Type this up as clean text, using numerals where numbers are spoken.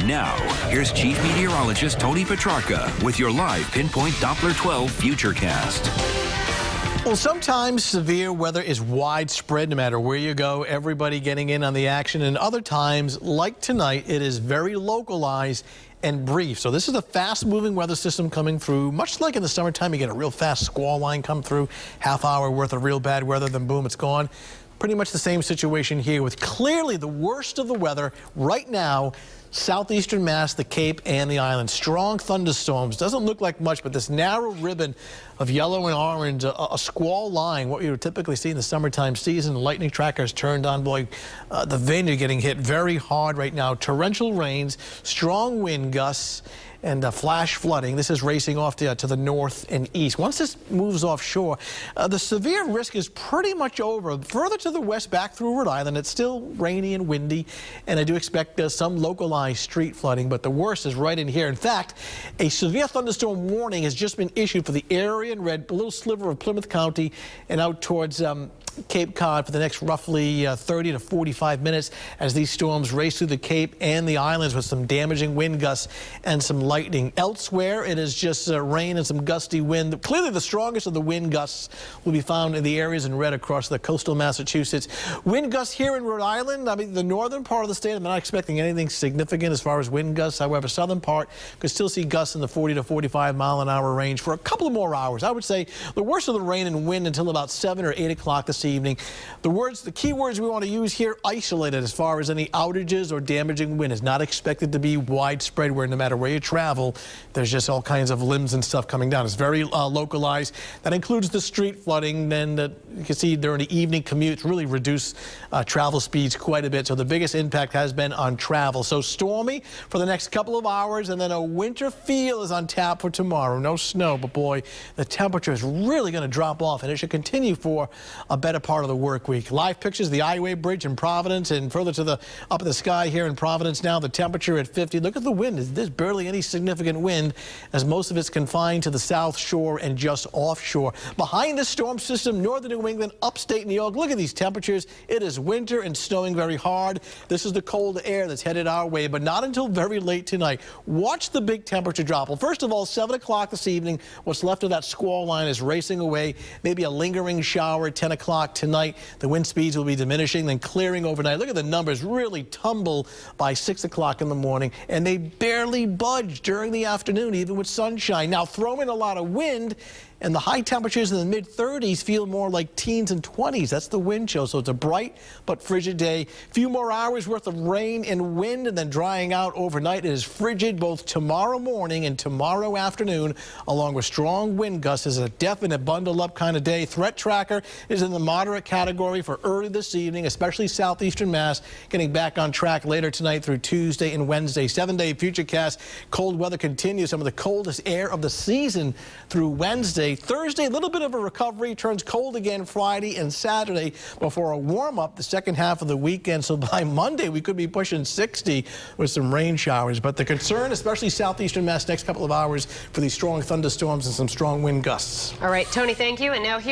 Now, here's Chief Meteorologist Tony Petrarca with your live Pinpoint Doppler 12 Futurecast. Well, sometimes severe weather is widespread no matter where you go, everybody getting in on the action, and other times, like tonight, it is very localized and brief. So this is a fast-moving weather system coming through. Much like in the summertime, you get a real fast squall line come through, half-hour worth of real bad weather, then boom, it's gone. Pretty much the same situation here with clearly the worst of the weather right now. Southeastern Mass, the Cape, and the island. Strong thunderstorms. Doesn't look like much, but this narrow ribbon of yellow and orange, a squall line, what you would typically see in the summertime season. Lightning trackers turned on. Boy, the Vineyard getting hit very hard right now. Torrential rains, strong wind gusts, and flash flooding. This is racing off to the north and east. Once this moves offshore, the severe risk is pretty much over. Further to the west, back through Rhode Island, it's still rainy and windy, and I do expect some localized street flooding, but the worst is right in here. In fact, a severe thunderstorm warning has just been issued for the area in red, a little sliver of Plymouth County, and out towards Cape Cod for the next roughly 30 to 45 minutes as these storms race through the Cape and the islands with some damaging wind gusts and some lightning. Elsewhere, it is just rain and some gusty wind. Clearly, the strongest of the wind gusts will be found in the areas in red across the coastal Massachusetts. Wind gusts here in Rhode Island. I mean, the northern part of the state, I'm not expecting anything significant as far as wind gusts. However, southern part could still see gusts in the 40 to 45 mile an hour range for a couple of more hours. I would say the worst of the rain and wind until about 7 or 8 o'clock this evening. The key words we want to use here, isolated as far as any outages or damaging wind is not expected to be widespread where no matter where you travel, there's just all kinds of limbs and stuff coming down. It's very localized. That includes the street flooding. Then you can see during the evening commutes really reduce travel speeds quite a bit. So the biggest impact has been on travel. So stormy for the next couple of hours, and then a winter feel is on tap for tomorrow. No snow, but boy, the temperature is really going to drop off, and it should continue for a better part of the work week. Live pictures, the Eyewitness Bridge in Providence, and further to the up in the sky here in Providence now, the temperature at 50. Look at the wind. There's barely any significant wind as most of it's confined to the south shore and just offshore. Behind this storm system, northern New England, upstate New York, look at these temperatures. It is winter and snowing very hard. This is the cold air that's headed our way, but not until very late tonight. Watch the big temperature drop. Well, first of all, 7 o'clock this evening, what's left of that squall line is racing away. Maybe a lingering shower at 10 o'clock tonight. The wind speeds will be diminishing, then clearing overnight. Look at the numbers really tumble by 6 o'clock in the morning, and they barely budge during the afternoon, even with sunshine. Now, throw in a lot of wind, and the high temperatures in the mid-30s feel more like teens and 20s. That's the wind chill. So it's a bright but frigid day. Few more hours worth of rain and wind, and then drying out overnight. It is frigid both tomorrow morning and tomorrow afternoon, along with strong wind gusts. It's a definite bundle-up kind of day. Threat tracker is in the moderate category for early this evening, especially southeastern Mass, getting back on track later tonight through Tuesday and Wednesday. 7-day futurecast. Cold weather continues. Some of the coldest air of the season through Wednesday. Thursday, a little bit of a recovery, turns cold again Friday and Saturday before a warm-up the second half of the weekend. So by Monday, we could be pushing 60 with some rain showers. But the concern, especially southeastern Mass, next couple of hours for these strong thunderstorms and some strong wind gusts. All right, Tony, thank you. And now here